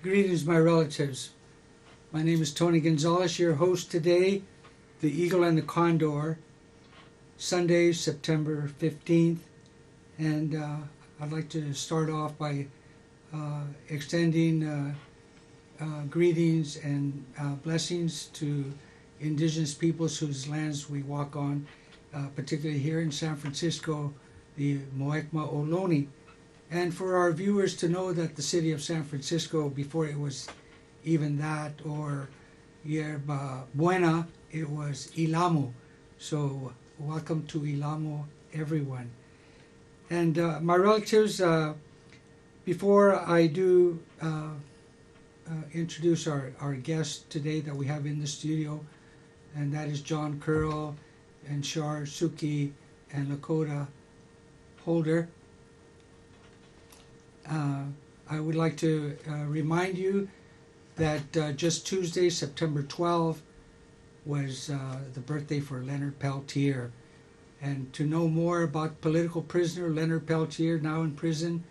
Greetings, my relatives. My name is Tony Gonzales, your host today, The Eagle and the Condor, Sunday, September 15th. And I'd like to start off by extending greetings and blessings to indigenous peoples whose lands we walk on, particularly here in San Francisco, the Moekma Ohlone. And for our viewers to know that the city of San Francisco, before it was even that, or Yerba Buena, it was Ilamo. So welcome to Ilamo, everyone. And my relatives, before I do introduce our guest today that we have in the studio, and that is John Curl and Shar Suki and Lakota Holder. I would like to remind you that just Tuesday, September 12th, was the birthday for Leonard Peltier. And to know more about political prisoner Leonard Peltier, now in prison,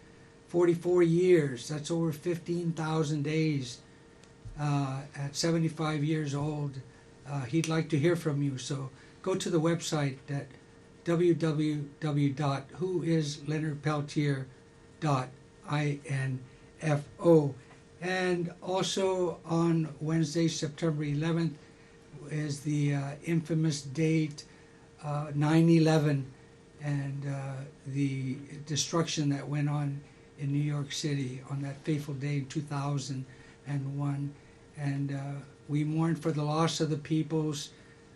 44 years, that's over 15,000 days, at 75 years old. He'd like to hear from you, so go to the website at www.whoisleonardpeltier.info. And also on Wednesday, September 11th, is the infamous date 9/11 and the destruction that went on in New York City on that fateful day in 2001. And we mourn for the loss of the peoples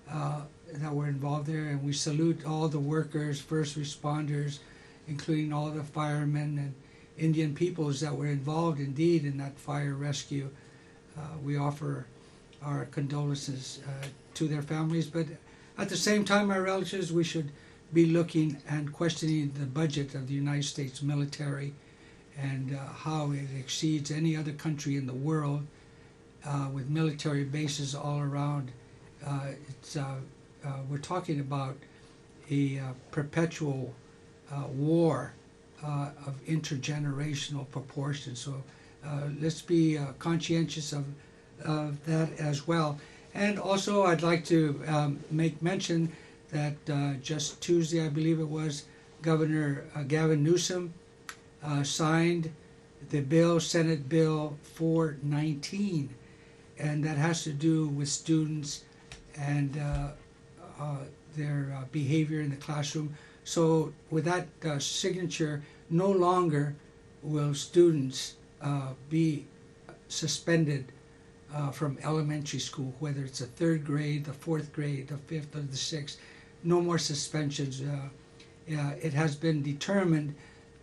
that were involved there, and we salute all the workers, first responders, including all the firemen and Indian peoples that were involved indeed in that fire rescue. We offer our condolences to their families, but at the same time, my relatives, we should be looking and questioning the budget of the United States military and how it exceeds any other country in the world with military bases all around. We're talking about a perpetual war of intergenerational proportions. So let's be conscientious of that as well. And also I'd like to make mention that just Tuesday, I believe it was, Governor Gavin Newsom signed the bill, Senate Bill 419, and that has to do with students and their behavior in the classroom. So with that signature, no longer will students be suspended from elementary school, whether it's the third grade, the fourth grade, the fifth, or the sixth. No more suspensions. It has been determined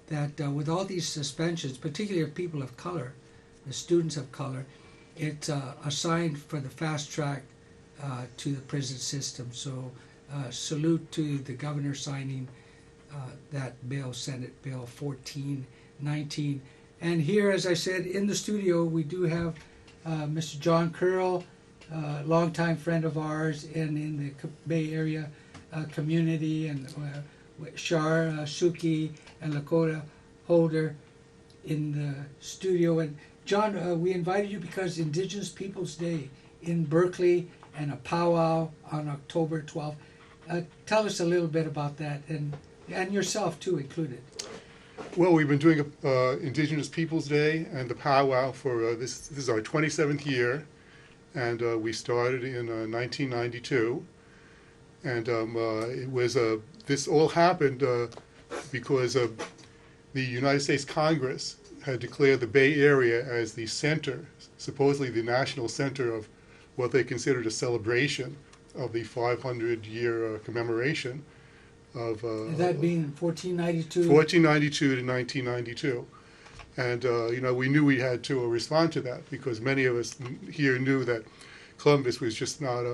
that with all these suspensions, particularly of people of color, the students of color, it's assigned for the fast track to the prison system. So salute to the governor signing that bill, Senate Bill 1419. And here, as I said, in the studio, we do have Mr. John Curl, longtime friend of ours, and in the Bay Area community, and Shar Suki and Lakota Holder in the studio. And John, we invited you because Indigenous Peoples Day in Berkeley and a powwow on October 12th. Tell us a little bit about that, and yourself too included. Well, we've been doing Indigenous Peoples Day and the powwow for this is our 27th year, and we started in 1992. And it was this all happened because the United States Congress had declared the Bay Area as the center, supposedly the national center of what they considered a celebration of the 500-year commemoration of that being 1492 to 1992. And we knew we had to respond to that, because many of us here knew that Columbus was just not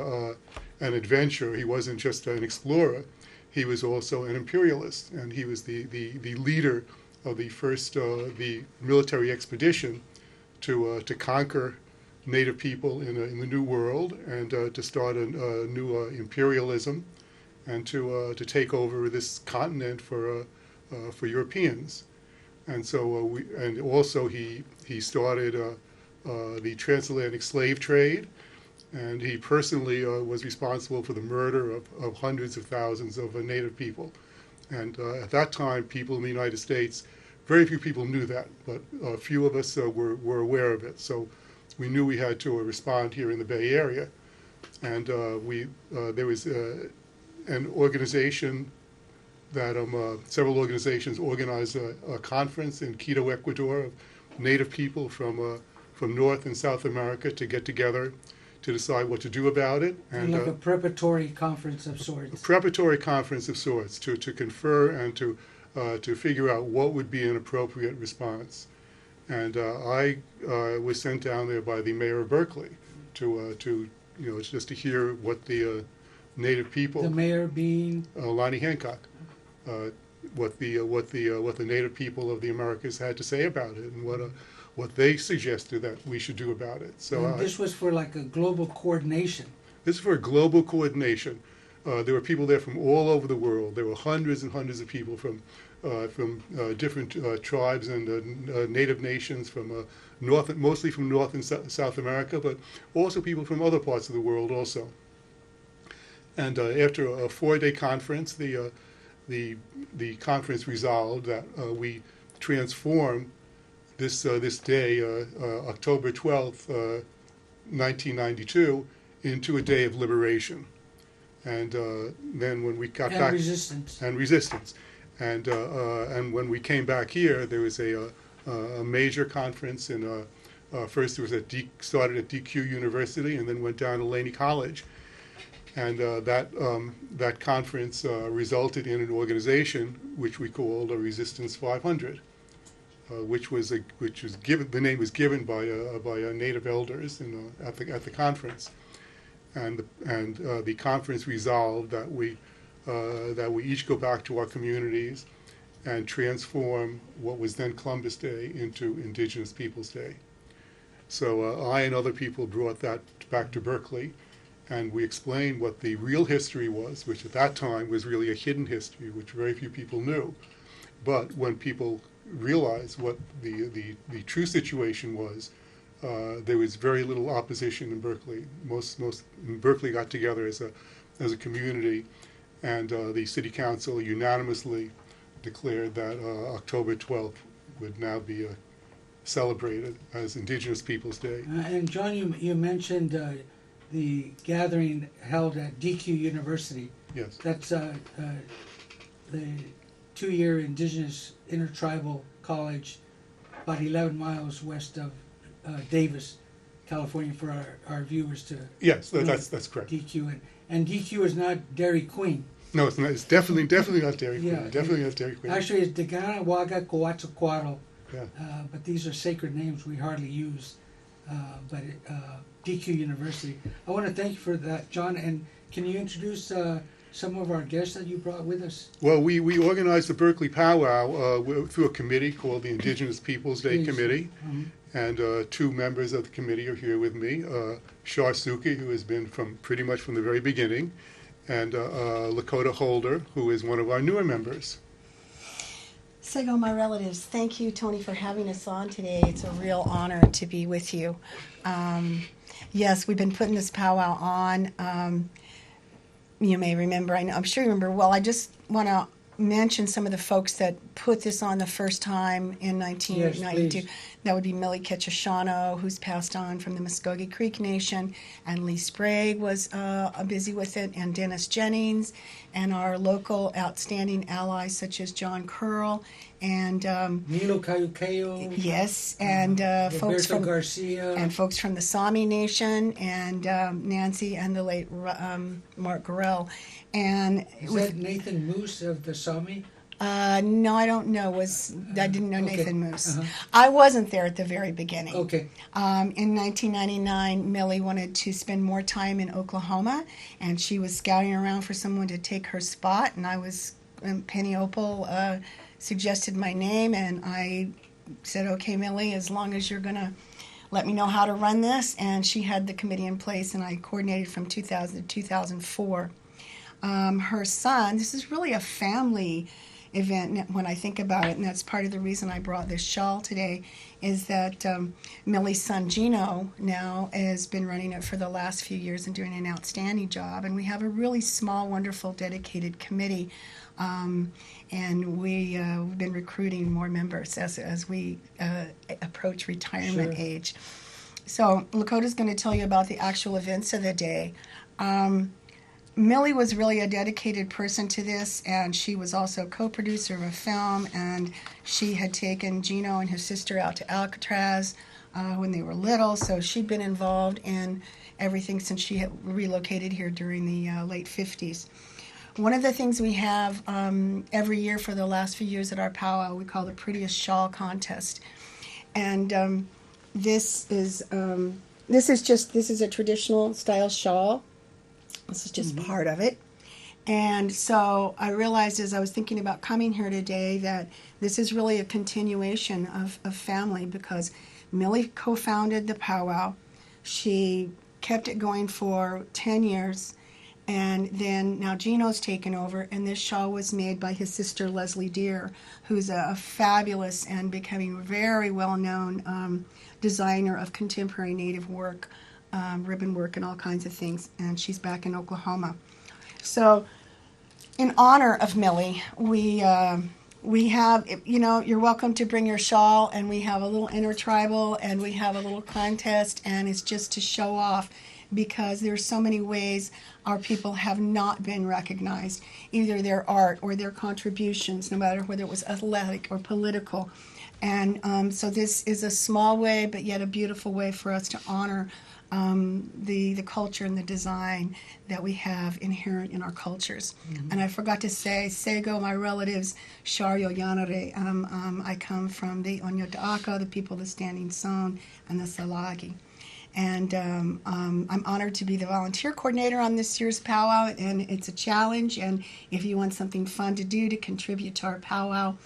an adventurer. He wasn't just an explorer. He was also an imperialist, and he was the leader of the first the military expedition to conquer Native people in the New World, and to start a new imperialism, and to take over this continent for Europeans. And so and also he started the transatlantic slave trade, and he personally was responsible for the murder of hundreds of thousands of Native people. And at that time, people in the United States, very few people knew that, but a few of us were aware of it. So we knew we had to respond here in the Bay Area. And there was an organization that several organizations organized a conference in Quito, Ecuador, of Native people from North and South America to get together to decide what to do about it. And like a preparatory conference of sorts. A preparatory conference of sorts to confer and to figure out what would be an appropriate response. And I was sent down there by the mayor of Berkeley to just to hear what the Native people. The mayor being Lonnie Hancock. What the Native people of the Americas had to say about it, and what they suggested that we should do about it. So this was for like a global coordination. This is for a global coordination. There were people there from all over the world. There were hundreds and hundreds of people from different tribes and Native nations from mostly from North and South America, but also people from other parts of the world also. And after a 4-day conference, the conference resolved that we transform this day, October 12th, 1992, into a day of liberation. And then when we got back, resistance, and when we came back here, there was a major conference. And first it was started at DQ University, and then went down to Laney College. And that conference resulted in an organization which we called a Resistance 500, which was given. The name was given by Native elders at the conference, and the conference resolved that we each go back to our communities and transform what was then Columbus Day into Indigenous Peoples Day. So I and other people brought that back to Berkeley. And we explained what the real history was, which at that time was really a hidden history, which very few people knew. But when people realized what the true situation was, there was very little opposition in Berkeley. Most Berkeley got together as a community, and the city council unanimously declared that October 12th would now be celebrated as Indigenous Peoples Day. And John, you mentioned the gathering held at DQ University. Yes. That's the 2-year Indigenous Intertribal College, about 11 miles west of Davis, California, for our viewers to. Yes, that's correct. DQ and DQ is not Dairy Queen. No, it's not. It's definitely not Dairy Queen. Yeah, Definitely not Dairy Queen. Actually, it's Degana Waga Coatzacoatl. Yeah. But these are sacred names we hardly use. But DQ University. I want to thank you for that, John. And can you introduce some of our guests that you brought with us? Well, we organized the Berkeley Powwow through a committee called the Indigenous Peoples Day Committee. Mm-hmm. And 2 members of the committee are here with me. Shar Suki, who has been pretty much from the very beginning, and Lakota Holder, who is one of our newer members. Sego, my relatives, thank you, Tony, for having us on today. It's a real honor to be with you. Yes, we've been putting this powwow on. You may remember, I'm sure you remember. Well, I just want to mention some of the folks that put this on the first time in 1992. Yes, that would be Millie Ketchishano, who's passed on from the Muskogee Creek Nation, and Lee Sprague was busy with it, and Dennis Jennings, and our local outstanding allies such as John Curl, and Nilo Cayuqueo. Yes, and folks from Garcia, and folks from the Sami Nation, and Nancy and the late Mark Gorell. And is that Nathan Moose of the Sami? No, I don't know. I didn't know Okay. Nathan Moose. Uh-huh. I wasn't there at the very beginning. Okay. In 1999, Millie wanted to spend more time in Oklahoma, and she was scouting around for someone to take her spot. And Penny Opal suggested my name, and I said, "Okay, Millie, as long as you're gonna let me know how to run this." And she had the committee in place, and I coordinated from 2000 to 2004. Her son, this is really a family event when I think about it, and that's part of the reason I brought this shawl today, is that Millie's son Gino now has been running it for the last few years and doing an outstanding job, and we have a really small, wonderful, dedicated committee, and we've been recruiting more members as we approach retirement Sure. age. So Lakota's going to tell you about the actual events of the day. Millie was really a dedicated person to this, and she was also co-producer of a film, and she had taken Gino and his sister out to Alcatraz when they were little, so she'd been involved in everything since she had relocated here during the late 50s. One of the things we have every year for the last few years at our powwow, we call the Prettiest Shawl Contest, and this is a traditional style shawl. This is just part of it. And so I realized as I was thinking about coming here today that this is really a continuation of family, because Millie co-founded the powwow. She kept it going for 10 years. And then now Gino's taken over, and this shawl was made by his sister Leslie Deer, who's a fabulous and becoming very well-known designer of contemporary Native work, ribbon work, and all kinds of things. And she's back in Oklahoma. So, in honor of Millie, we have, you're welcome to bring your shawl, and we have a little intertribal, and we have a little contest, and it's just to show off, because there's so many ways our people have not been recognized, either their art or their contributions, no matter whether it was athletic or political. And so this is a small way, but yet a beautiful way for us to honor the culture and the design that we have inherent in our cultures. And I forgot to say, Sego, my relatives, Shario Yanare. I come from the Onyotaaka, the people of the Standing Stone, and the Salagi. And I'm honored to be the volunteer coordinator on this year's powwow, and it's a challenge. And if you want something fun to do to contribute to our powwow,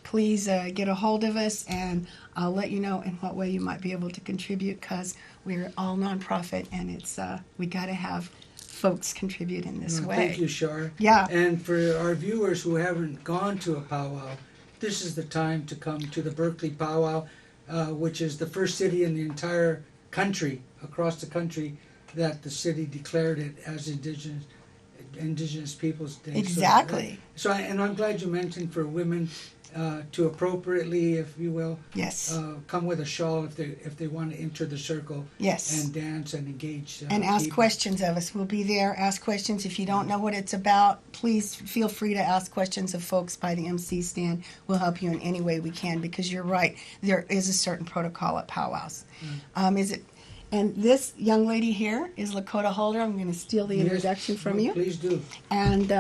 please get a hold of us, and I'll let you know in what way you might be able to contribute, because we're all nonprofit, and it's we got to have folks contribute in this way. Thank you, Shar. Yeah. And for our viewers who haven't gone to a powwow, this is the time to come to the Berkeley Powwow, which is the first city in the entire country, across the country, that the city declared it as Indigenous Peoples Day. Exactly. And I'm glad you mentioned for women to appropriately, if you will, Yes. come with a shawl if they want to enter the circle. Yes. And dance and engage. And ask people. questions of us. We'll be there. Ask questions. If you don't know what it's about, please feel free to ask questions of folks by the MC stand. We'll help you in any way we can, because you're right. There is a certain protocol at powwows. And this young lady here is Lakota Holder. I'm going to steal the introduction from you. Please do. And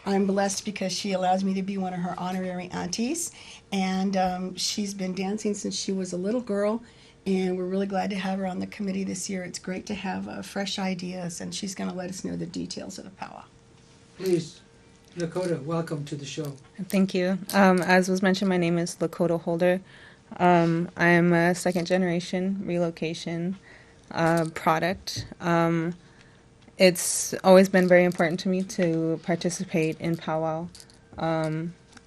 I'm blessed because she allows me to be one of her honorary aunties. And she's been dancing since she was a little girl. And we're really glad to have her on the committee this year. It's great to have fresh ideas. And she's going to let us know the details of the powwow. Please, Lakota, welcome to the show. Thank you. As was mentioned, my name is Lakota Holder. I'm a second generation relocation product. It's always been very important to me to participate in powwow.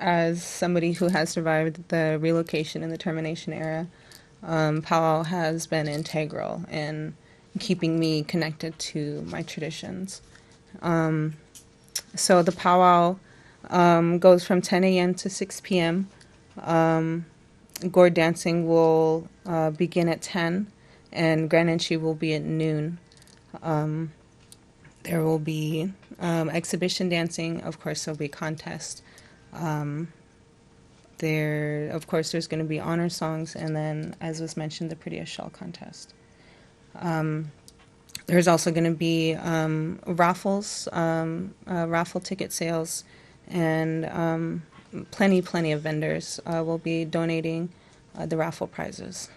As somebody who has survived the relocation and the termination era, powwow has been integral in keeping me connected to my traditions. So the powwow goes from 10 a.m. to 6 p.m. Gourd dancing will begin at 10, and grand entry will be at noon. There will be exhibition dancing. Of course, there'll be a contest. There's going to be honor songs, and then, as was mentioned, the Prettiest Shawl Contest. There's also going to be raffles, raffle ticket sales, and plenty of vendors will be donating the raffle prizes.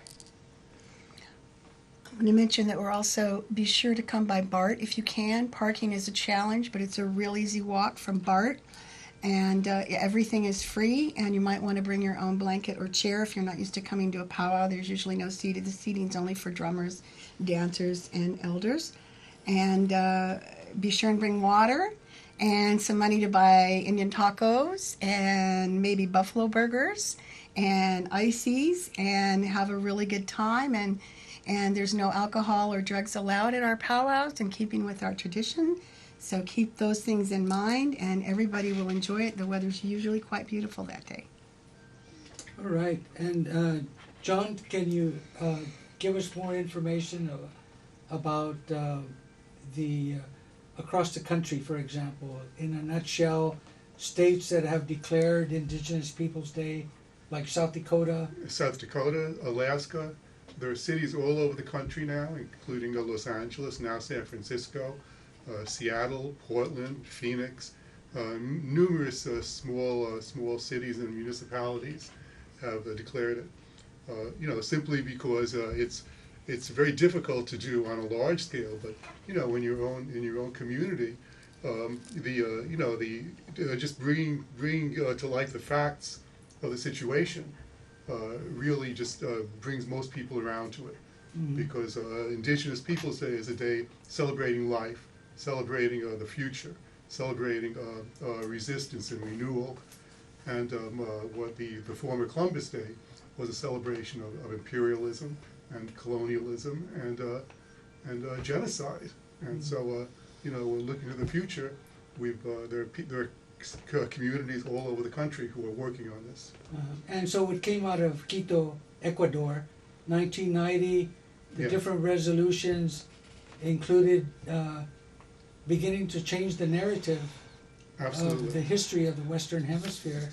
I'm going to mention that we're also, be sure to come by BART if you can. Parking is a challenge, but it's a real easy walk from BART. And everything is free, and you might want to bring your own blanket or chair if you're not used to coming to a powwow. There's usually no seating. The seating's only for drummers, dancers, and elders. And be sure and bring water. and some money to buy Indian tacos and maybe buffalo burgers and ices and have a really good time. And there's no alcohol or drugs allowed at our powwows, in keeping with our tradition. So keep those things in mind, and everybody will enjoy it. The weather's usually quite beautiful that day. All right. And John, can you give us more information about the across the country, for example, in a nutshell, states that have declared Indigenous Peoples Day, like South Dakota? South Dakota, Alaska. There are cities all over the country now, including Los Angeles, now San Francisco, Seattle, Portland, Phoenix. Numerous small cities and municipalities have declared it. Simply because it's very difficult to do on a large scale. But in your own community, just bringing to life the facts of the situation really just brings most people around to it. Mm-hmm. Because Indigenous Peoples Day is a day celebrating life, celebrating the future, celebrating resistance and renewal. And what the former Columbus Day was a celebration of imperialism and colonialism and genocide. And so, we're looking to the future. There are communities all over the country who are working on this. And so it came out of Quito, Ecuador, 1990. The Yes. different resolutions included beginning to change the narrative Absolutely. of the history of the Western Hemisphere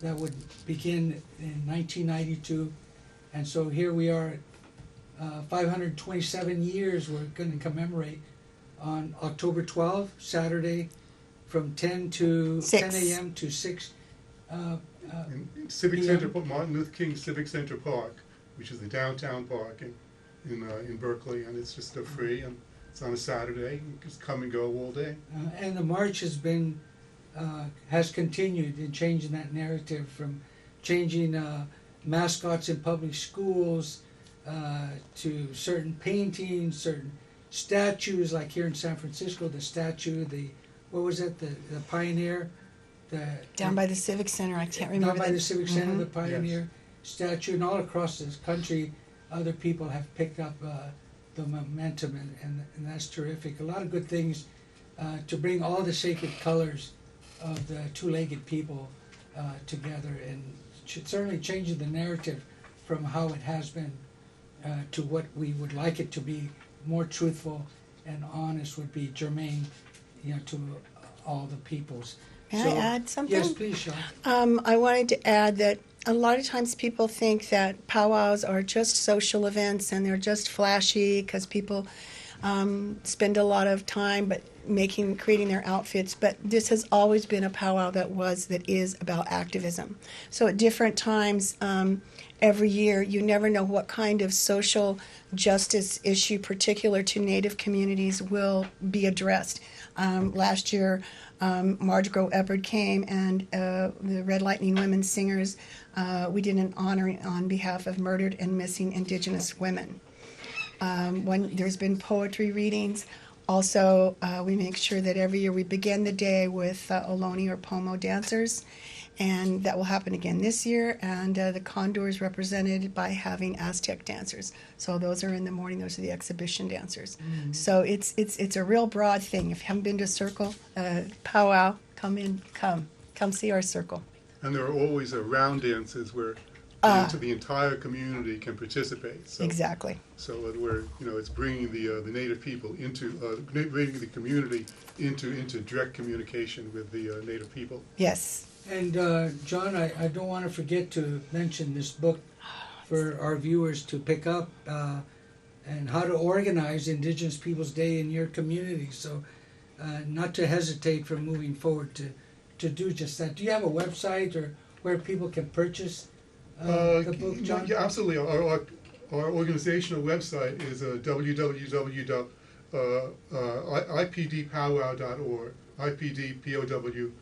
that would begin in 1992. And so here we are, 527 years we're going to commemorate on October 12th, Saturday, from 10 a.m. to 6. In Civic PM. Center, Martin Luther King Civic Center Park, which is the downtown park in Berkeley, and it's just free, and it's on a Saturday. You just come and go all day. And the march has continued in changing that narrative, from changing mascots in public schools to certain paintings, certain statues, like here in San Francisco, the statue, what was it, the pioneer? Down by the Civic Center, I can't remember. Down by the Civic Center, Mhm. the pioneer statue, and all across this country, other people have picked up the momentum, and that's terrific. A lot of good things to bring all the sacred colors of the two-legged people together, and certainly changing the narrative from how it has been to what we would like it to be, more truthful and honest, would be germane, to all the peoples. May I add something? Yes, please, Sean. I wanted to add that a lot of times people think that powwows are just social events and they're just flashy because people spend a lot of time creating their outfits. But this has always been a powwow that is about activism. So at different times every year, you never know what kind of social justice issue particular to Native communities will be addressed. Last year, Marge Grow Eppard came, and the Red Lightning Women Singers, we did an honor on behalf of murdered and missing Indigenous women. When there's been poetry readings, also we make sure that every year we begin the day with Ohlone or Pomo dancers, and that will happen again this year. And the Condor is represented by having Aztec dancers. So those are in the morning. Those are the exhibition dancers. Mm-hmm. So it's a real broad thing. If you haven't been to a circle powwow, come see our circle. And there are always round dances where the entire community can participate. So, exactly. So it's bringing the Native people bringing the community into direct communication with the Native people. Yes. And John, I don't want to forget to mention this book for our viewers to pick up, and how to organize Indigenous Peoples Day in your community. So not to hesitate from moving forward to do just that. Do you have a website or where people can purchase the book, John? Yeah, absolutely. Our organizational website is www.ipdpowwow.org, ipdpowwow.org,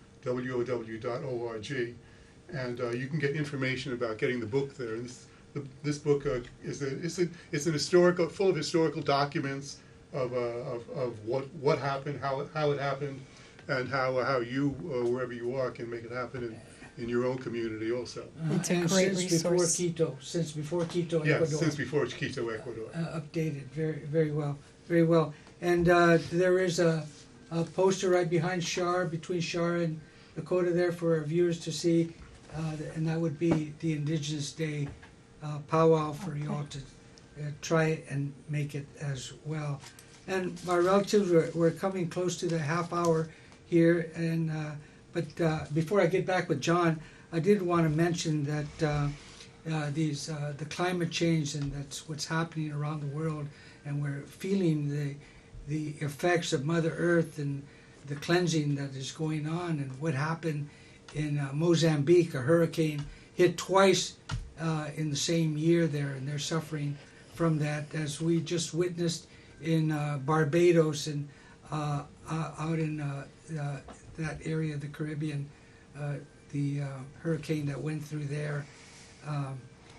and you can get information about getting the book there. And this book is an historical, full of historical documents of what happened, how it happened, and how you, wherever you are, can make it happen in your own community also. It's a And great since resource. since before Quito, Yes, Ecuador. since before Quito, Ecuador. Updated very well, very well. And there is a poster right behind Shar, between Shar and Lakota there for our viewers to see, and that would be the Indigenous Day powwow for y'all to try it and make it as well. And my relatives, we're coming close to the half hour here, and but before I get back with John, I did want to mention that the climate change, and that's what's happening around the world, and we're feeling the effects of Mother Earth and the cleansing that is going on, and what happened in Mozambique. A hurricane hit twice in the same year there, and they're suffering from that, as we just witnessed in Barbados and out in that area of the Caribbean, the hurricane that went through there,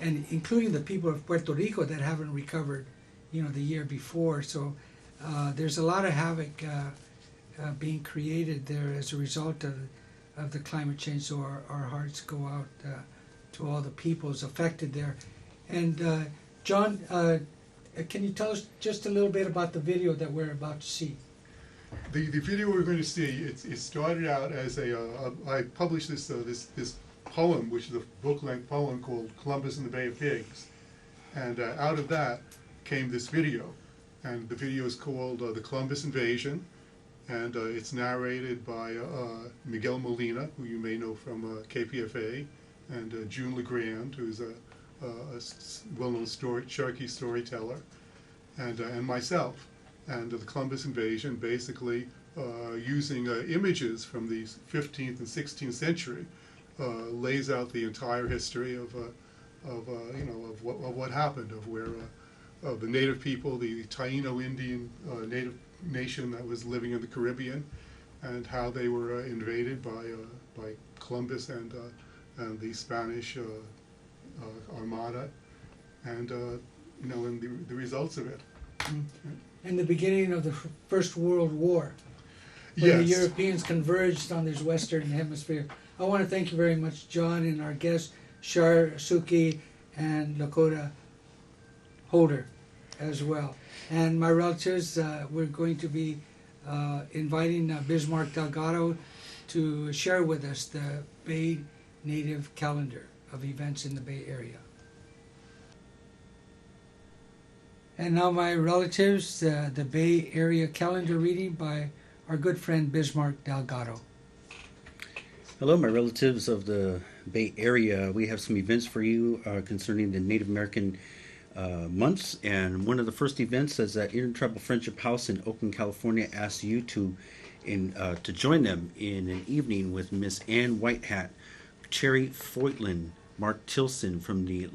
and including the people of Puerto Rico that haven't recovered, the year before. So there's a lot of havoc being created there as a result of the climate change. So our hearts go out to all the peoples affected there. And John, can you tell us just a little bit about the video that we're about to see? The video we're going to see, it started out as I published this poem, which is a book-length poem called Columbus and the Bay of Pigs. And out of that came this video. And the video is called The Columbus Invasion. And it's narrated by Miguel Molina, who you may know from KPFA, and June LeGrand, who's a well-known Cherokee storyteller, and myself. And the Columbus Invasion, basically using images from the 15th and 16th century, lays out the entire history of what happened, of the native people, the Taino Indian native nation that was living in the Caribbean, and how they were invaded by Columbus and the Spanish Armada, and and the results of it. In the beginning of the First World War, when the Yes. Europeans converged on this Western Hemisphere. I want to thank you very much, John, and our guests, Shar, Suki, and Lakota Holder as well. And my relatives, we're going to be inviting Bismarck Delgado to share with us the Bay Native calendar of events in the Bay Area. And now my relatives, the Bay Area calendar reading by our good friend Bismarck Delgado. Hello, my relatives of the Bay Area. We have some events for you concerning the Native American months, and one of the first events is that Intertribal Friendship House in Oakland, California asks you to join them in an evening with Miss Ann Whitehat, Cherry Foytlin, Mark Tilson from the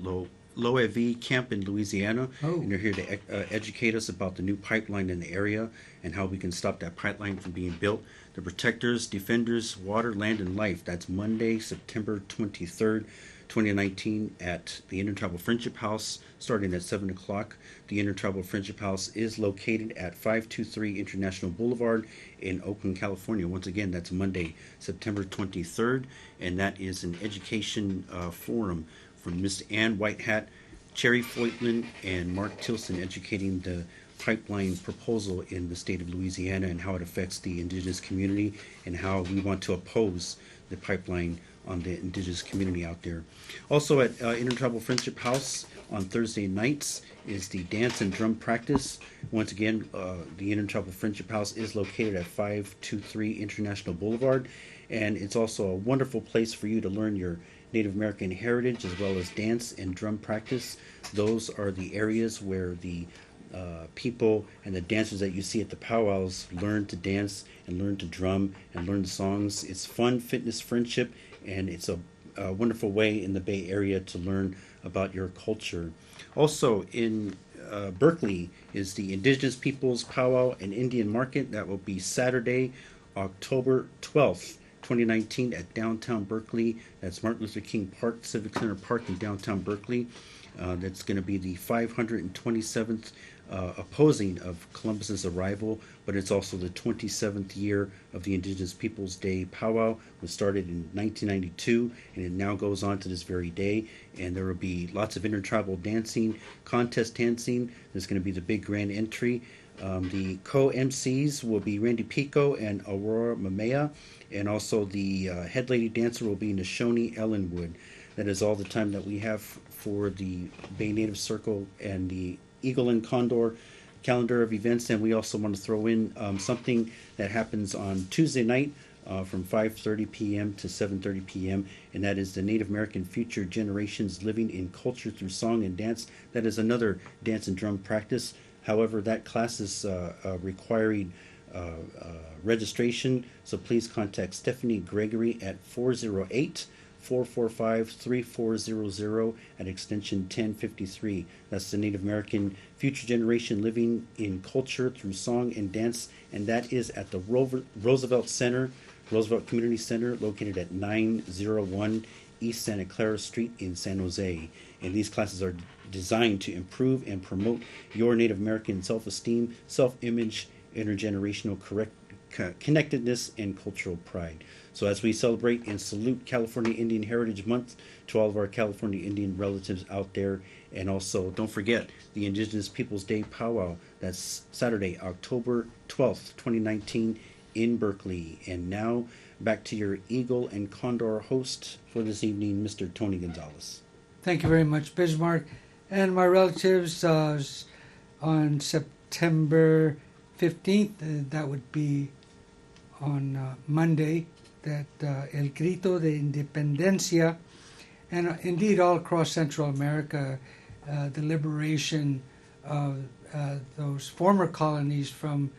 Loewe camp in Louisiana, and they're here to educate us about the new pipeline in the area and how we can stop that pipeline from being built. The Protectors, Defenders, Water, Land, and Life. That's Monday, September 23rd, 2019 at the Intertribal Friendship House, starting at 7 o'clock. The Intertribal Friendship House is located at 523 International Boulevard in Oakland, California. Once again, that's Monday, September 23rd, and that is an education forum from Miss Ann Whitehat, Cherry Foytlin, and Mark Tilson, educating the pipeline proposal in the state of Louisiana and how it affects the indigenous community and how we want to oppose the pipeline on the indigenous community out there. Also at Intertribal Friendship House on Thursday nights is the dance and drum practice. Once again, the Intertribal Friendship House is located at 523 International Boulevard, and it's also a wonderful place for you to learn your Native American heritage as well as dance and drum practice. Those are the areas where the people and the dancers that you see at the powwows learn to dance and learn to drum and learn songs. It's fun, fitness, friendship, and it's a wonderful way in the Bay Area to learn about your culture. Also in Berkeley is the Indigenous Peoples Powwow and Indian Market. That will be Saturday, October 12th. 2019 at downtown Berkeley. That's Martin Luther King Park, Civic Center Park in downtown Berkeley. That's going to be the 527th opposing of Columbus's arrival, but it's also the 27th year of the Indigenous Peoples Day powwow. It was started in 1992, and it now goes on to this very day. And there will be lots of intertribal dancing, contest dancing. There's going to be the big grand entry. The co-MCs will be Randy Pico and Aurora Mamea, and also the head lady dancer will be Nashoni Ellenwood. That is all the time that we have for the Bay Native Circle and the Eagle and Condor calendar of events. And we also want to throw in something that happens on Tuesday night from 5:30 p.m. to 7:30 p.m., and that is the Native American Future Generations Living in Culture Through Song and Dance. That is another dance and drum practice. However, that class is requiring registration, so please contact Stephanie Gregory at 408-445-3400 at extension 1053. That's the Native American Future Generation Living in Culture Through Song and Dance, and that is at the Roosevelt Center, Roosevelt Community Center, located at 901 East Santa Clara Street in San Jose. And these classes are designed to improve and promote your Native American self-esteem, self-image, intergenerational connectedness, and cultural pride. So as we celebrate and salute California Indian Heritage Month to all of our California Indian relatives out there, and also don't forget the Indigenous Peoples Day Powwow. That's Saturday, October 12th, 2019 in Berkeley. And now back to your Eagle and Condor host for this evening, Mr. Tony Gonzales. Thank you very much, Bismarck. And my relatives, on September 15th, that would be on Monday, that El Grito de Independencia, and indeed all across Central America, the liberation of those former colonies from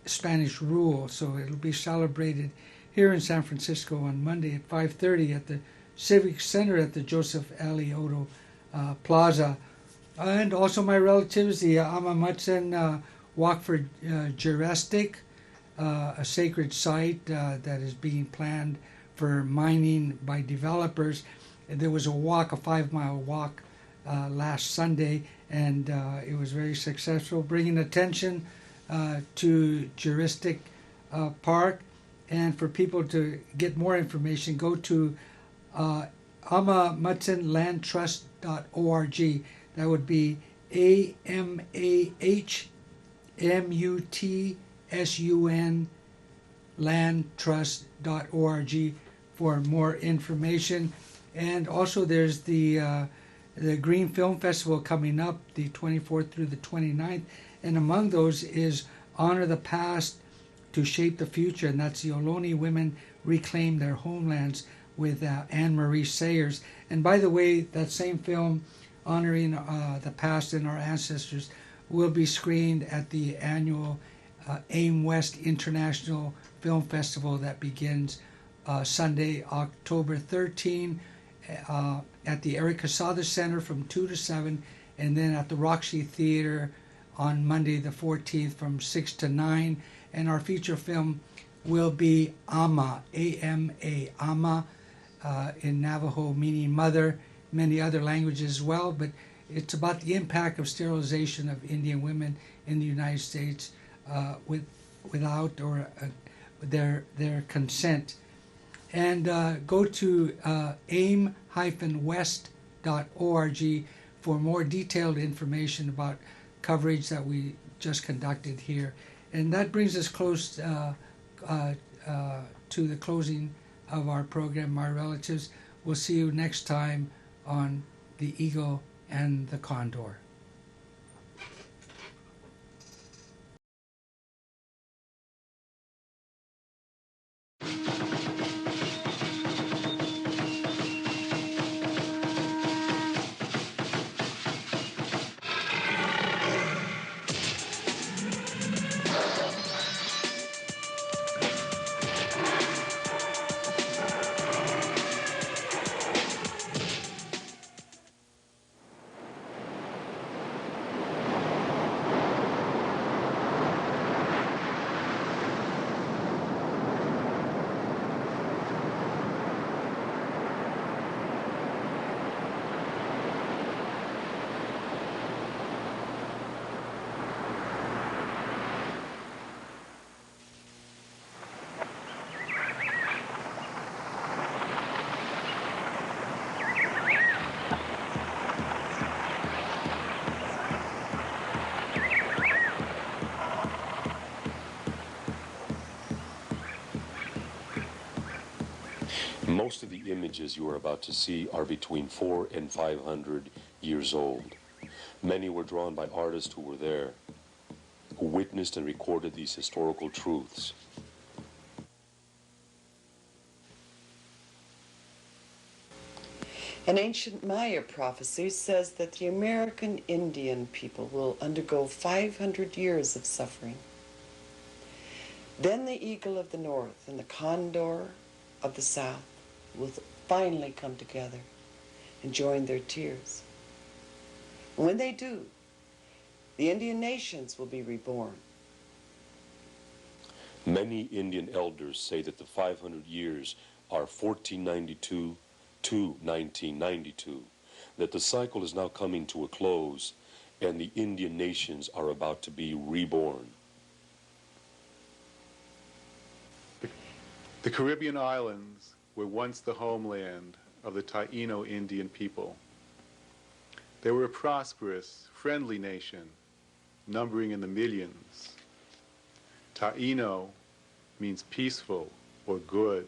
Spanish rule. So it'll be celebrated here in San Francisco on Monday at 5:30 at the Civic Center at the Joseph Alioto Plaza. And also my relatives, the Amamatsen Walk for Juristic, a sacred site that is being planned for mining by developers. There was a 5-mile walk last Sunday, and it was very successful, bringing attention to Juristic Park. And for people to get more information, go to amamatsenlandtrust.org. That would be AMAHMUTSUN landtrust.org for more information. And also there's the Green Film Festival coming up the 24th through the 29th, and among those is Honor the Past to Shape the Future, and that's the Ohlone Women Reclaim Their Homelands with Anne-Marie Sayers. And by the way, that same film, honoring the past and our ancestors, will be screened at the annual AIM West International Film Festival that begins Sunday, October 13, at the Eric Casada Center from 2 to 7, and then at the Roxy Theater on Monday the 14th from 6 to 9. And our feature film will be Ama, A-M-A, Ama, in Navajo, meaning mother, many other languages as well, but it's about the impact of sterilization of Indian women in the United States without or their consent. And go to aim-west.org for more detailed information about coverage that we just conducted here. And that brings us close to the closing of our program, my relatives. We'll see you next time on the Eagle and the Condor. Most of the images you are about to see are between 400 and 500 years old. Many were drawn by artists who were there, who witnessed and recorded these historical truths. An ancient Maya prophecy says that the American Indian people will undergo 500 years of suffering. Then the eagle of the north and the condor of the south will finally come together and join their tears. And when they do, the Indian nations will be reborn. Many Indian elders say that the 500 years are 1492 to 1992, that the cycle is now coming to a close and the Indian nations are about to be reborn. The Caribbean islands were once the homeland of the Taino Indian people. They were a prosperous, friendly nation, numbering in the millions. Taino means peaceful or good.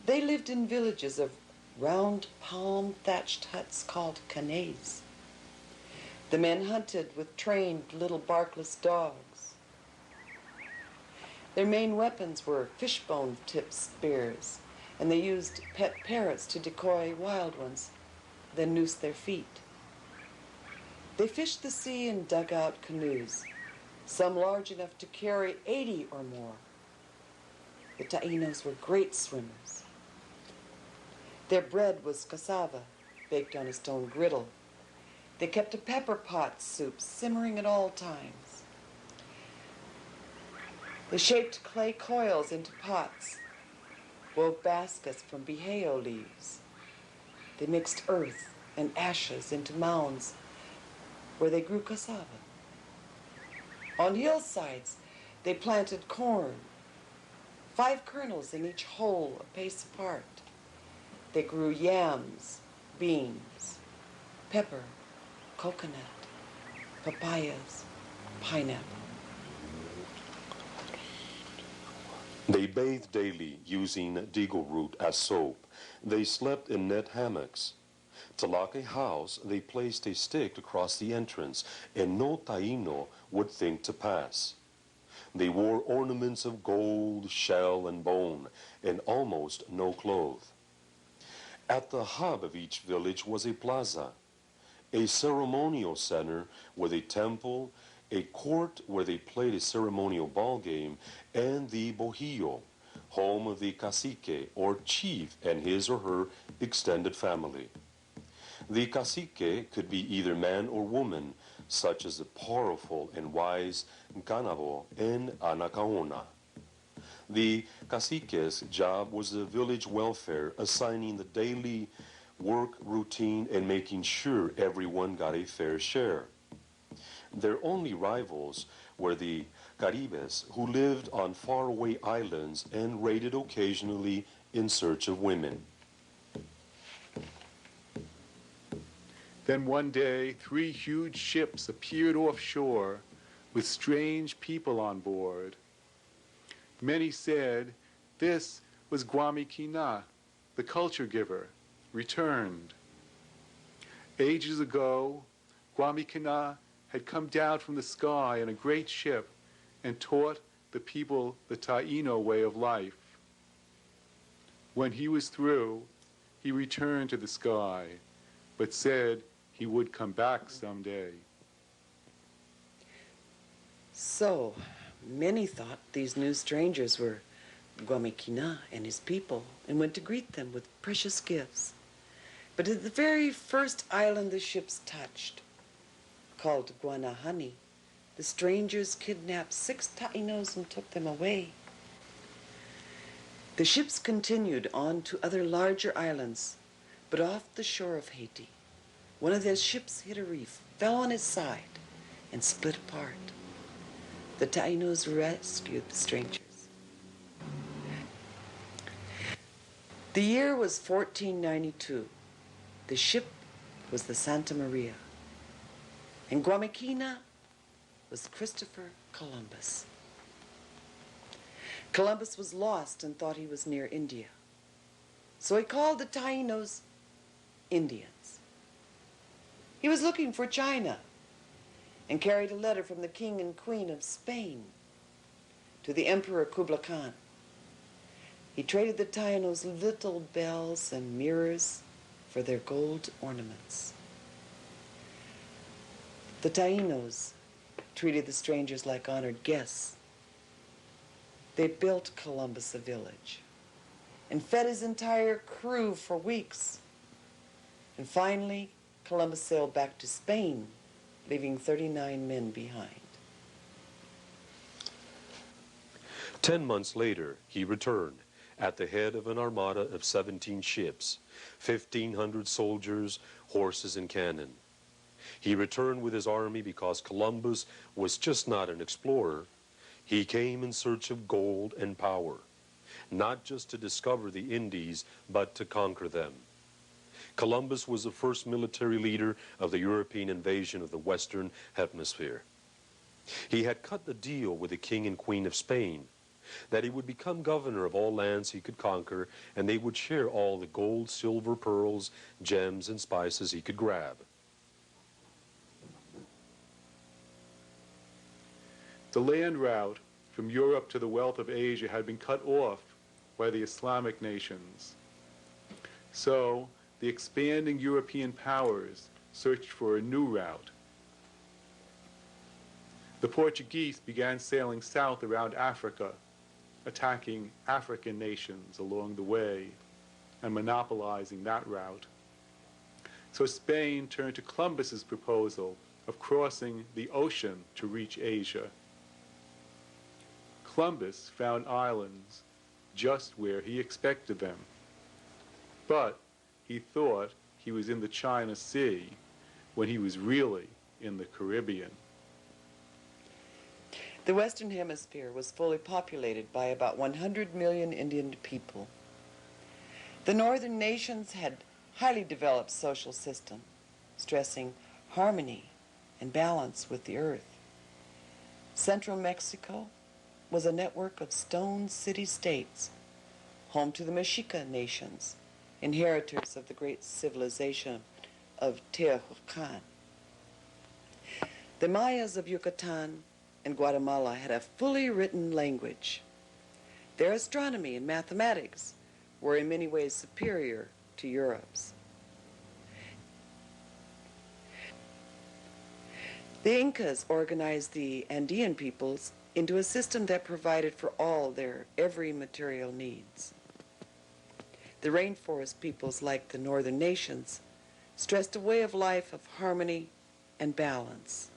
They lived in villages of round palm-thatched huts called canays. The men hunted with trained little barkless dogs. Their main weapons were fishbone-tipped spears, and they used pet parrots to decoy wild ones, then noose their feet. They fished the sea in dugout canoes, some large enough to carry 80 or more. The Tainos were great swimmers. Their bread was cassava, baked on a stone griddle. They kept a pepper pot soup simmering at all times. They shaped clay coils into pots, wove baskets from biheo leaves. They mixed earth and ashes into mounds where they grew cassava. On hillsides, they planted corn, 5 kernels in each hole a pace apart. They grew yams, beans, pepper, coconut, papayas, pineapple. They bathed daily using deagle root as soap. They slept in net hammocks. To lock a house, they placed a stick across the entrance, and no Taino would think to pass. They wore ornaments of gold, shell, and bone, and almost no clothes. At the hub of each village was a plaza, a ceremonial center with a temple, a court where they played a ceremonial ball game, and the bojillo, home of the cacique or chief and his or her extended family. The cacique could be either man or woman, such as the powerful and wise Ganabo and Anacaona. The cacique's job was the village welfare, assigning the daily work routine and making sure everyone got a fair share. Their only rivals were the Caribes, who lived on faraway islands and raided occasionally in search of women. Then one day, 3 huge ships appeared offshore with strange people on board. Many said this was Guamikina, the culture giver, returned. Ages ago, Guamikina had come down from the sky in a great ship and taught the people the Taino way of life. When he was through, he returned to the sky, but said he would come back someday. So, many thought these new strangers were Guamikina and his people and went to greet them with precious gifts. But at the very first island the ships touched, called Guanahani, the strangers kidnapped 6 Tainos and took them away. The ships continued on to other larger islands, but off the shore of Haiti, one of their ships hit a reef, fell on its side, and split apart. The Tainos rescued the strangers. The year was 1492. The ship was the Santa Maria, and Guamikina was Christopher Columbus. Columbus was lost and thought he was near India. So he called the Taínos Indians. He was looking for China and carried a letter from the King and Queen of Spain to the Emperor Kublai Khan. He traded the Taínos little bells and mirrors for their gold ornaments. The Taínos treated the strangers like honored guests. They built Columbus a village and fed his entire crew for weeks. And finally, Columbus sailed back to Spain, leaving 39 men behind. 10 months later, he returned at the head of an armada of 17 ships, 1,500 soldiers, horses, and cannon. He returned with his army because Columbus was just not an explorer. He came in search of gold and power, not just to discover the Indies, but to conquer them. Columbus was the first military leader of the European invasion of the Western Hemisphere. He had cut the deal with the King and Queen of Spain that he would become governor of all lands he could conquer, and they would share all the gold, silver, pearls, gems, and spices he could grab. The land route from Europe to the wealth of Asia had been cut off by the Islamic nations. So the expanding European powers searched for a new route. The Portuguese began sailing south around Africa, attacking African nations along the way and monopolizing that route. So Spain turned to Columbus's proposal of crossing the ocean to reach Asia. Columbus found islands just where he expected them, but he thought he was in the China Sea when he was really in the Caribbean. The Western Hemisphere was fully populated by about 100 million Indian people. The northern nations had highly developed social systems, stressing harmony and balance with the earth. Central Mexico was a network of stone city-states, home to the Mexica nations, inheritors of the great civilization of Teotihuacan. The Mayas of Yucatan and Guatemala had a fully written language. Their astronomy and mathematics were in many ways superior to Europe's. The Incas organized the Andean peoples into a system that provided for all their every material needs. The rainforest peoples, like the northern nations, stressed a way of life of harmony and balance.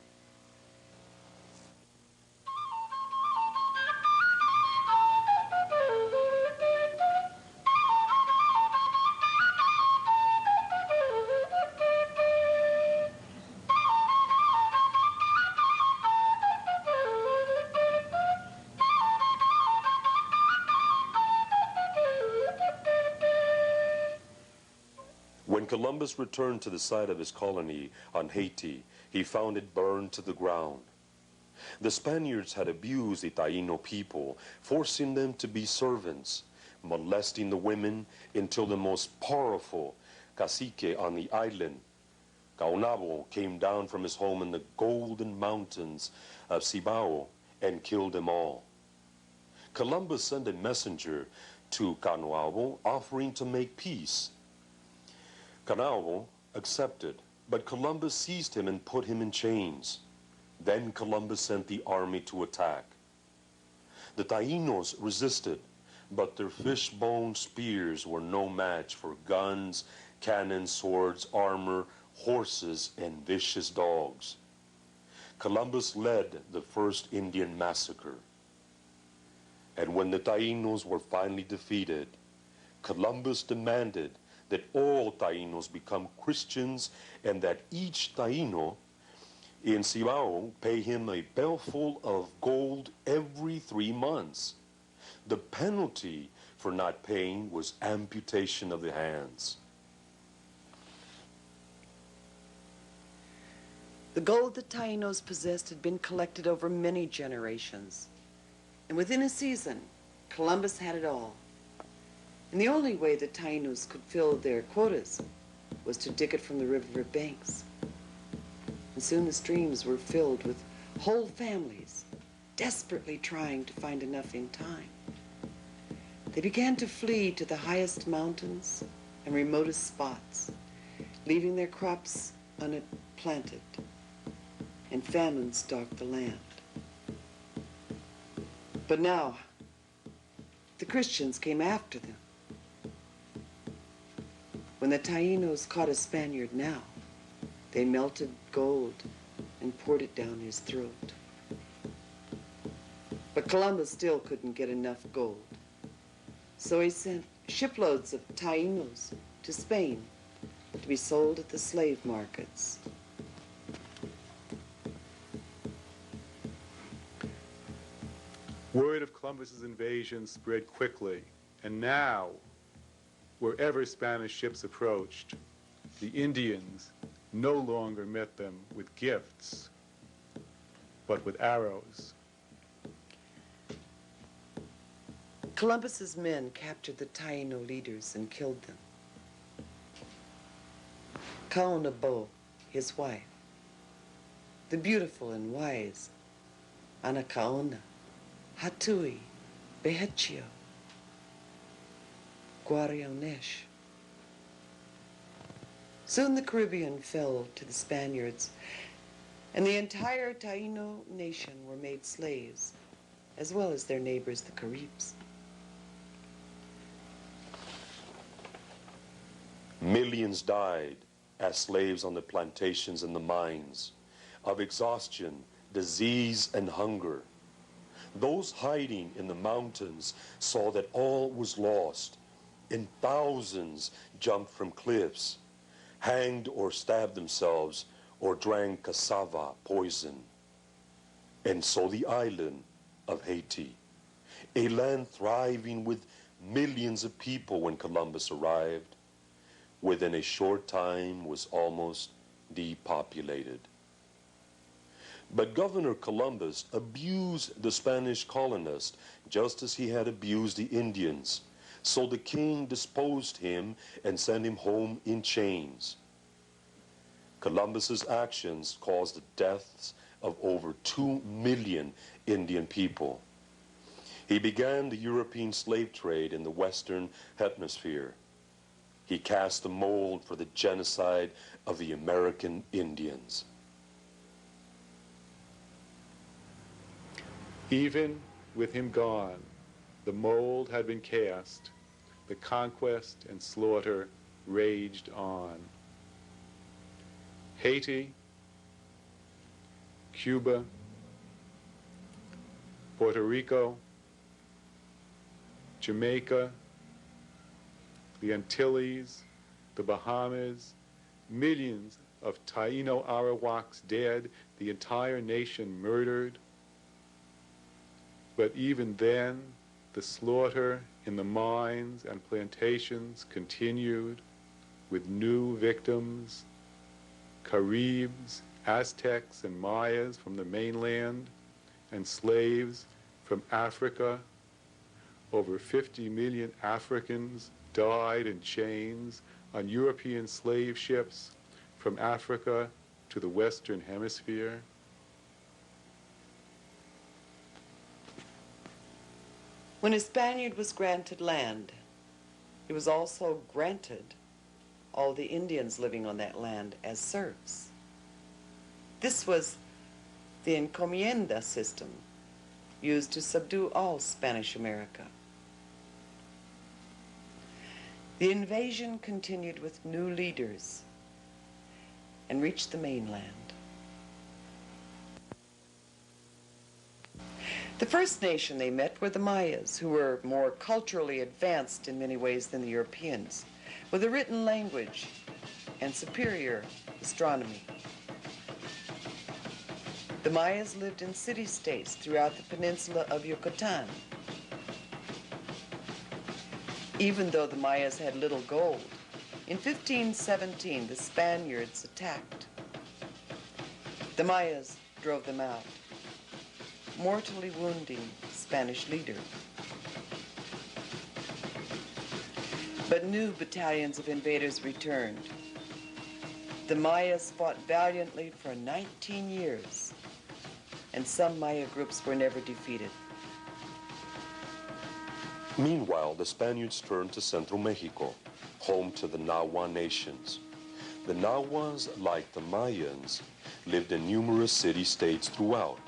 When Columbus returned to the site of his colony on Haiti, he found it burned to the ground. The Spaniards had abused the Taíno people, forcing them to be servants, molesting the women until the most powerful cacique on the island, Caonabo, came down from his home in the golden mountains of Cibao and killed them all. Columbus sent a messenger to Caonabo offering to make peace. Caonabo accepted, but Columbus seized him and put him in chains. Then Columbus sent the army to attack. The Taínos resisted, but their fishbone spears were no match for guns, cannons, swords, armor, horses, and vicious dogs. Columbus led the first Indian massacre. And when the Taínos were finally defeated, Columbus demanded that all Taínos become Christians and that each Taíno in Cibao pay him a bellful of gold every 3 months. The penalty for not paying was amputation of the hands. The gold the Taínos possessed had been collected over many generations, and within a season, Columbus had it all. And the only way the Tainos could fill their quotas was to dig it from the river banks. And soon the streams were filled with whole families desperately trying to find enough in time. They began to flee to the highest mountains and remotest spots, leaving their crops unplanted, and famine stalked the land. But now, the Christians came after them. When the Tainos caught a Spaniard now, they melted gold and poured it down his throat. But Columbus still couldn't get enough gold. So he sent shiploads of Tainos to Spain to be sold at the slave markets. Word of Columbus's invasion spread quickly, and now, wherever Spanish ships approached, the Indians no longer met them with gifts, but with arrows. Columbus's men captured the Taino leaders and killed them. Kaonabo, his wife, the beautiful and wise Anakaona, Hatui, Behechio, Guarionesh. Soon the Caribbean fell to the Spaniards, and the entire Taino nation were made slaves, as well as their neighbors, the Caribs. Millions died as slaves on the plantations and the mines, of exhaustion, disease, and hunger. Those hiding in the mountains saw that all was lost, and thousands jumped from cliffs, hanged or stabbed themselves, or drank cassava poison. And so the island of Haiti, a land thriving with millions of people when Columbus arrived, within a short time was almost depopulated. But Governor Columbus abused the Spanish colonists just as he had abused the Indians. So the king disposed him and sent him home in chains. Columbus's actions caused the deaths of over 2 million Indian people. He began the European slave trade in the Western Hemisphere. He cast the mold for the genocide of the American Indians. Even with him gone, the mold had been cast. The conquest and slaughter raged on. Haiti, Cuba, Puerto Rico, Jamaica, the Antilles, the Bahamas, millions of Taino Arawaks dead, the entire nation murdered. But even then, the slaughter in the mines and plantations continued with new victims, Caribs, Aztecs, and Mayas from the mainland, and slaves from Africa. Over 50 million Africans died in chains on European slave ships from Africa to the Western Hemisphere. When a Spaniard was granted land, he was also granted all the Indians living on that land as serfs. This was the encomienda system used to subdue all Spanish America. The invasion continued with new leaders and reached the mainland. The first nation they met were the Mayas, who were more culturally advanced in many ways than the Europeans, with a written language and superior astronomy. The Mayas lived in city-states throughout the peninsula of Yucatan. Even though the Mayas had little gold, in 1517 the Spaniards attacked. The Mayas drove them out, mortally wounding the Spanish leader. But new battalions of invaders returned. The Mayas fought valiantly for 19 years, and some Maya groups were never defeated. Meanwhile, the Spaniards turned to Central Mexico, home to the Nahua nations. The Nahuas, like the Mayans, lived in numerous city-states throughout,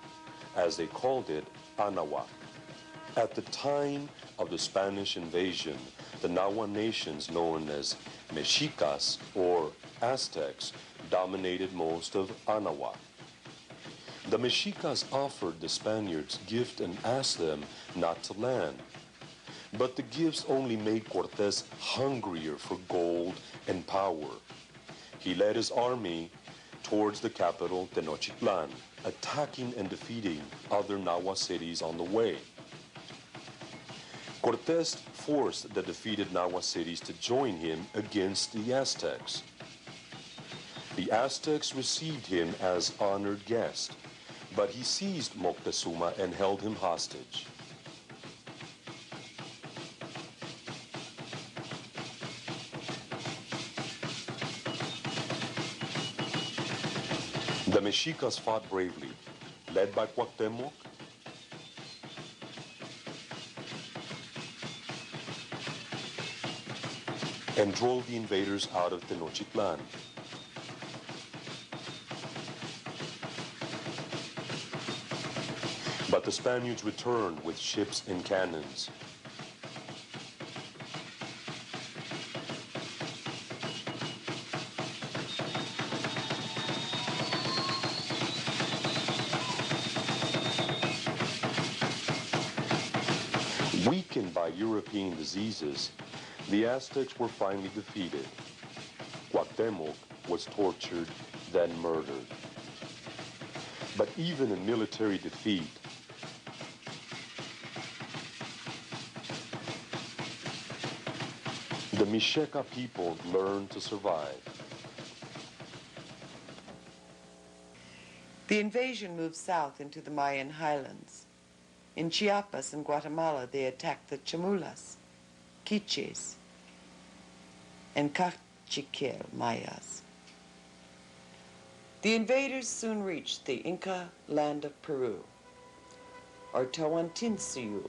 as they called it, Anahuac. At the time of the Spanish invasion, the Nahua nations known as Mexicas or Aztecs dominated most of Anahuac. The Mexicas offered the Spaniards gifts and asked them not to land. But the gifts only made Cortés hungrier for gold and power. He led his army towards the capital, Tenochtitlan, attacking and defeating other Nahua cities on the way. Cortés forced the defeated Nahua cities to join him against the Aztecs. The Aztecs received him as honored guest, but he seized Moctezuma and held him hostage. The Mexicas fought bravely, led by Cuauhtémoc, and drove the invaders out of Tenochtitlan. But the Spaniards returned with ships and cannons. Weakened by European diseases, the Aztecs were finally defeated. Cuauhtémoc was tortured, then murdered. But even in military defeat, the Mixteca people learned to survive. The invasion moved south into the Mayan highlands. In Chiapas and Guatemala, they attacked the Chamulas, Quiches, and Cachiquel Mayas. The invaders soon reached the Inca land of Peru, or Tawantinsuyu.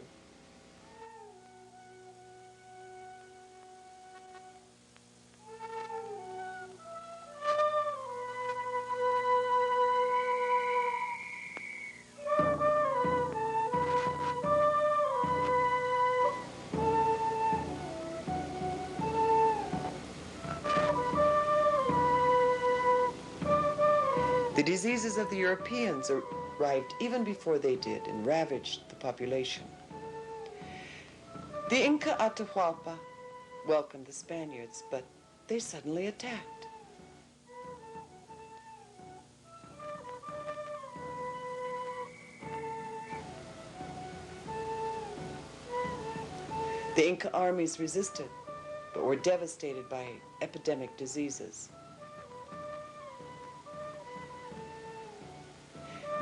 The diseases of the Europeans arrived even before they did and ravaged the population. The Inca Atahualpa welcomed the Spaniards, but they suddenly attacked. The Inca armies resisted, but were devastated by epidemic diseases.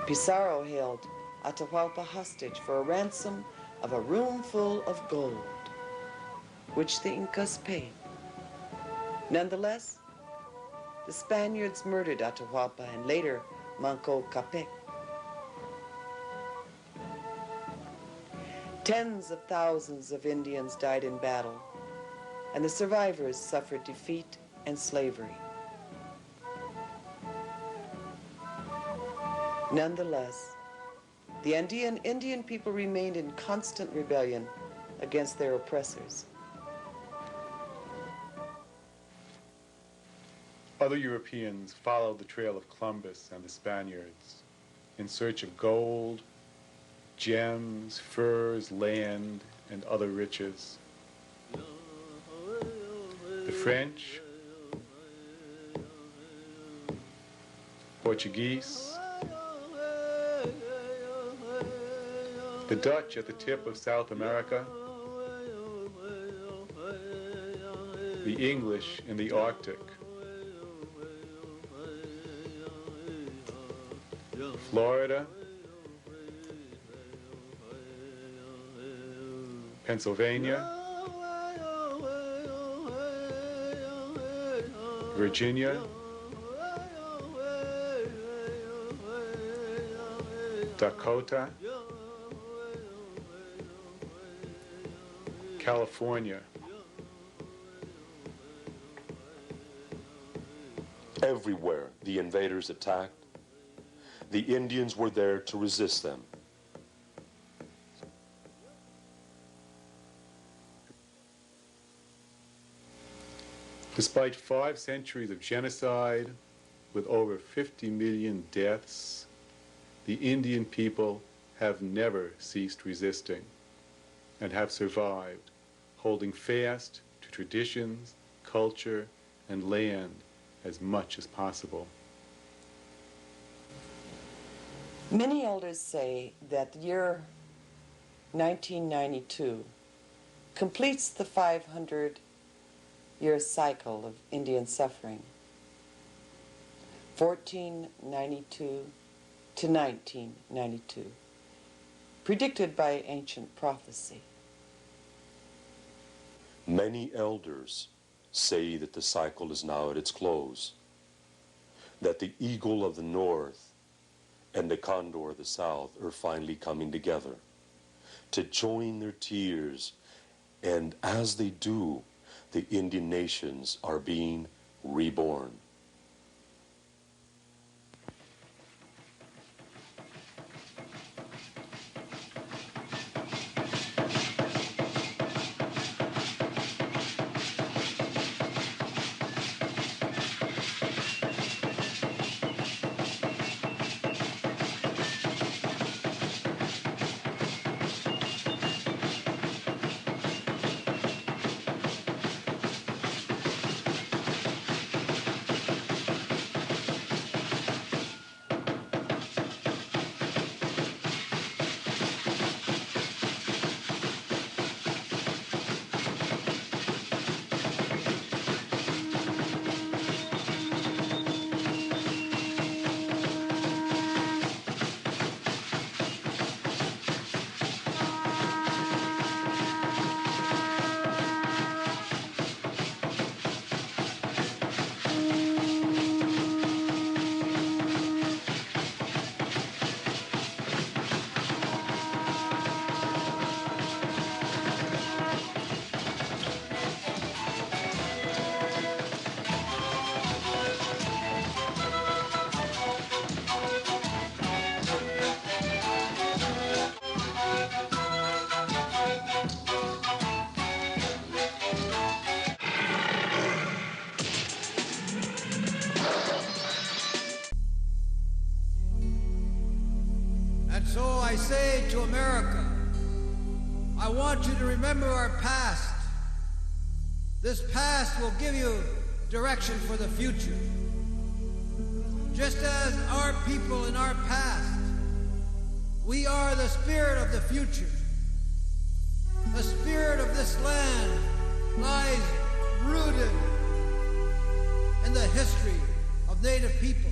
Pizarro held Atahualpa hostage for a ransom of a room full of gold, which the Incas paid. Nonetheless, the Spaniards murdered Atahualpa and later Manco Capec. Tens of thousands of Indians died in battle, and the survivors suffered defeat and slavery. Nonetheless, the Andean Indian people remained in constant rebellion against their oppressors. Other Europeans followed the trail of Columbus and the Spaniards in search of gold, gems, furs, land, and other riches. The French, Portuguese, the Dutch at the tip of South America, the English in the Arctic, Florida, Pennsylvania, Virginia, Dakota, California. Everywhere the invaders attacked, the Indians were there to resist them. Despite 5 centuries of genocide, with over 50 million deaths, the Indian people have never ceased resisting and have survived, holding fast to traditions, culture, and land as much as possible. Many elders say that the year 1992 completes the 500-year cycle of Indian suffering, 1492 to 1992, predicted by ancient prophecy. Many elders say that the cycle is now at its close, that the eagle of the north and the condor of the south are finally coming together to join their tears, and as they do, the Indian nations are being reborn. And so I say to America, I want you to remember our past. This past will give you direction for the future. Just as our people in our past, we are the spirit of the future. The spirit of this land lies rooted in the history of Native people.